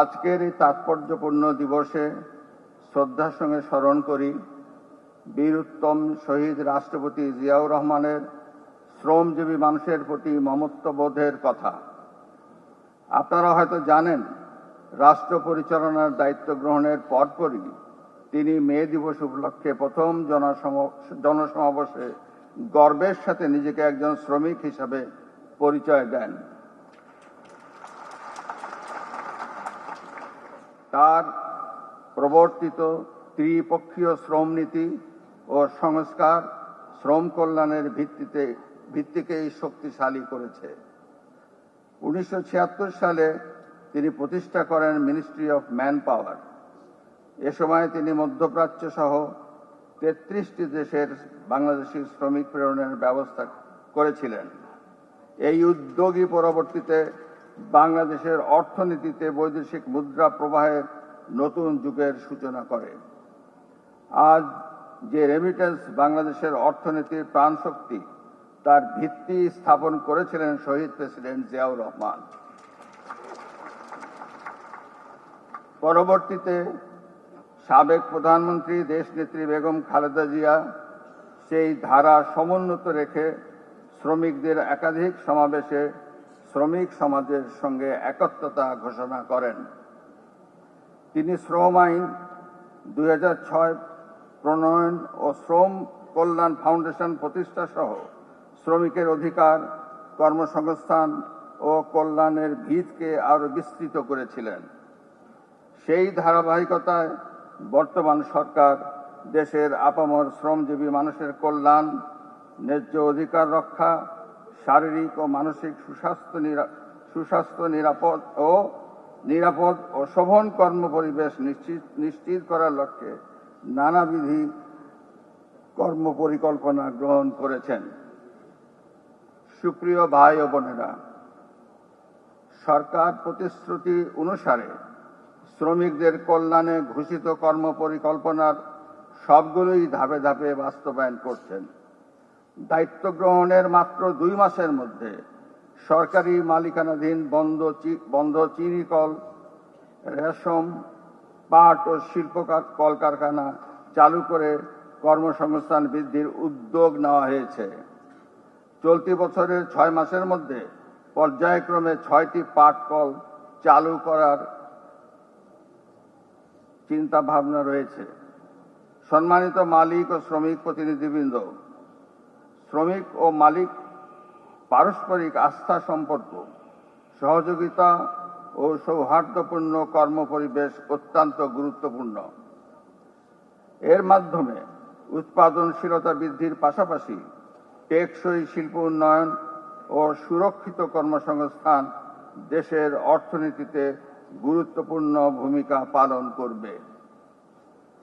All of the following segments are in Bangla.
আজকের এই তাৎপর্যপূর্ণ দিবসে শ্রদ্ধার সঙ্গে স্মরণ করি বীরোত্তম শহীদ রাষ্ট্রপতি জিয়াউর রহমানের শ্রমজীবী মানুষের প্রতি মমত্ববোধের কথা। আপনারা হয়তো জানেন, রাষ্ট্র পরিচালনার দায়িত্ব গ্রহণের পরপরই তিনি মে দিবস উপলক্ষে প্রথম জনসমাবেশে গর্বের সাথে নিজেকে একজন শ্রমিক হিসাবে পরিচয় দেন। তার প্রবর্তিত ত্রিপক্ষীয় শ্রম নীতি ও সংস্কার শ্রম কল্যাণের ভিত্তিকেই শক্তিশালী করেছে। 1976 সালে তিনি প্রতিষ্ঠা করেন মিনিস্ট্রি অফ ম্যান পাওয়ার। এ সময় তিনি মধ্যপ্রাচ্য সহ 33টি দেশের বাংলাদেশি শ্রমিক প্রেরণের ব্যবস্থা করেছিলেন। এই উদ্যোগই পরবর্তীতে বাংলাদেশের অর্থনীতিতে বৈদেশিক মুদ্রা প্রবাহের নতুন যুগের সূচনা করে। আজ যে রেমিটেন্স বাংলাদেশের অর্থনীতির প্রাণশক্তি, তার ভিত্তি স্থাপন করেছিলেন শহীদ প্রেসিডেন্ট জিয়াউর রহমান। পরবর্তীতে সাবেক প্রধানমন্ত্রী দেশনেত্রী বেগম খালেদা জিয়া সেই ধারা সমুন্নত রেখে শ্রমিকদের একাধিক সমাবেশে শ্রমিক সমাজের সঙ্গে একত্রতা ঘোষণা করেন। তিনি শ্রম আইন 2006 প্রণয়ন ও শ্রম কল্যাণ ফাউন্ডেশন প্রতিষ্ঠা সহ শ্রমিকের অধিকার, কর্মসংস্থান ও কল্যাণের ভিতকে আরও বিস্তৃত করেছিলেন। সেই ধারাবাহিকতায় বর্তমান সরকার দেশের আপামর শ্রমজীবী মানুষের কল্যাণ, ন্যায্য অধিকার রক্ষা, শারীরিক ও মানসিক সুস্বাস্থ্য, নিরাপদ ও শোভন কর্মপরিবেশ নিশ্চিত করার লক্ষ্যে নানাবিধি কর্মপরিকল্পনা গ্রহণ করেছেন। সুপ্রিয় ভাই ও বোনেরা, সরকার প্রতিশ্রুতি অনুসারে শ্রমিকদের কল্যাণে ঘোষিত কর্মপরিকল্পনার সবগুলোই ধাপে ধাপে বাস্তবায়ন করছেন। দায়িত্ব গ্রহণের মাত্র 2 মাসের মধ্যে সরকারি মালিকানাধীন বন্ধ চিনি কল, রেশম, পাট ও শিল্প কলকারখানা চালু করে কর্মসংস্থান বৃদ্ধির উদ্যোগ নেওয়া হয়েছে। চলতি বছরের 6 মাসের মধ্যে পর্যায়ক্রমে 6টি পাট কল চালু করার চিন্তা ভাবনা রয়েছে। সম্মানিত মালিক ও শ্রমিক প্রতিনিধিবৃন্দ, শ্রমিক ও মালিক পারস্পরিক আস্থা সম্পর্ক, সহযোগিতা ও সৌহার্দ্যপূর্ণ কর্মপরিবেশ অত্যন্ত গুরুত্বপূর্ণ। এর মাধ্যমে উৎপাদনশীলতা বৃদ্ধির পাশাপাশি টেকসই শিল্প উন্নয়ন ও সুরক্ষিত কর্মসংস্থান দেশের অর্থনীতিতে গুরুত্বপূর্ণ ভূমিকা পালন করবে।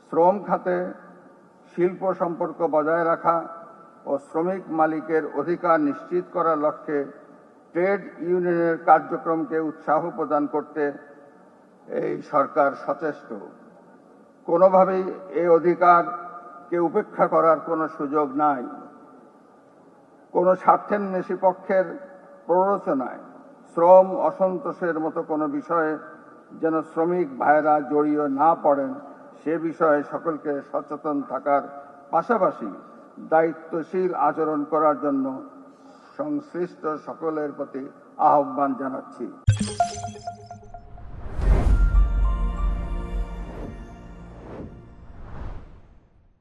শ্রম খাতে শিল্প সম্পর্ক বজায় রাখা ও শ্রমিক মালিকের অধিকার নিশ্চিত করার লক্ষ্যে ট্রেড ইউনিয়নের কার্যক্রমকে উৎসাহ প্রদান করতে এই সরকার সচেষ্ট। কোনোভাবেই এই অধিকারকে উপেক্ষা করার কোনো সুযোগ নাই। কোনো স্বার্থান্বেষী পক্ষের প্ররোচনায় শ্রম অসন্তোষের মতো কোনো বিষয়ে যেন শ্রমিক ভাইরা জড়িয়ে না পড়েন, সে বিষয়ে সকলকে সচেতন থাকার পাশাপাশি দায়িত্বশীল আচরণ করার জন্য সংশ্লিষ্ট সকলের প্রতি আহ্বান জানাচ্ছি।